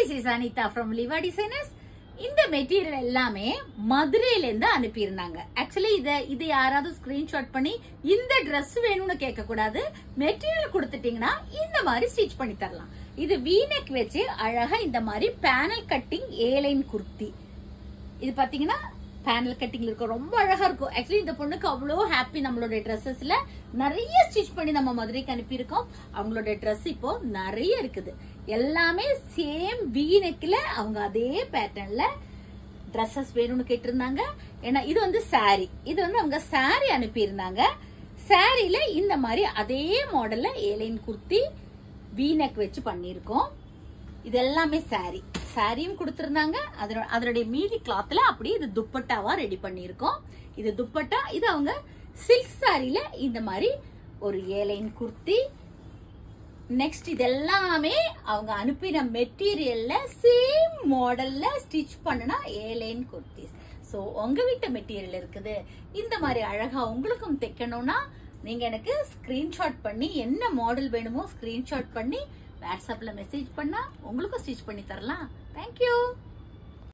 this is Anita from Liva Designers. இந்த material எல்லாமே மதுரையில இருந்து அனுப்பியிருந்தாங்க. ஆக்சுவலி இது யாராவது ஸ்கிரீன்ஷாட் பண்ணி இந்த Dress வேணும்னு கேட்க கூடாது. மெட்டீரியல் கொடுத்துட்டீங்கன்னா இந்த மாதிரி ஸ்டிச் பண்ணி தரலாம். இது V-neck வச்சு அழகா இந்த மாதிரி பேனல் கட்டிங் A-line குர்த்தி. இது பாத்தீங்கன்னா பேனல் கட்டிங்ல இருக்கும், ரொம்ப அழகா இருக்கும். ஆக்சுவலி இந்த பொண்ணுக்கு அவ்வளோ ஹாப்பி. நம்மளோட ட்ரெஸ்ஸஸ்ல நிறைய ஸ்டிச் பண்ணி நம்ம மதுரைக்கு அனுப்பியிருக்கோம். அவங்களோட ட்ரெஸ் இப்போ நிறைய இருக்குது. எல்லாமே சேம் V-neckல அவங்க அதே பேட்டர்ன்ல ட்ரெஸ்ஸஸ் வேணும்னு கேட்டிருந்தாங்க. ஏன்னா இது வந்து சாரி, இது வந்து அவங்க சாரி அனுப்பியிருந்தாங்க. சாரியில இந்த மாதிரி அதே மாடல்ல A-line குர்த்தி V-neck வச்சு பண்ணிருக்கோம். இது எல்லாமே சாரி, சாரியும் கொடுத்திருந்தாங்க. அதனுடைய மீதி கிளாத்ல அப்படி இது துப்பட்டாவா ரெடி பண்ணிருக்கோம். இது துப்பட்டா, இது அவங்க சில்க் சாரியில இந்த மாதிரி ஒரு A-line குர்த்தி. நெக்ஸ்ட் இது எல்லாமே அவங்க அனுப்பின மெட்டீரியல்ல சேம் மாடல்ல ஸ்டிச் பண்ணனா A-line குர்த்திஸ். சோ உங்க வீட்டு மெட்டீரியல் இருக்குது. இந்த மாதிரி அழகா உங்களுக்கும் தைக்கணும்னா நீங்க எனக்கு ஸ்கிரீன்ஷாட் பண்ணி என்ன மாடல் வேணுமோ ஸ்கிரீன்ஷாட் பண்ணி வாட்ஸ்அப்ல மெசேஜ் பண்ணா உங்களுக்கும் ஸ்டிச் பண்ணி தரலாம். தேங்க்யூ.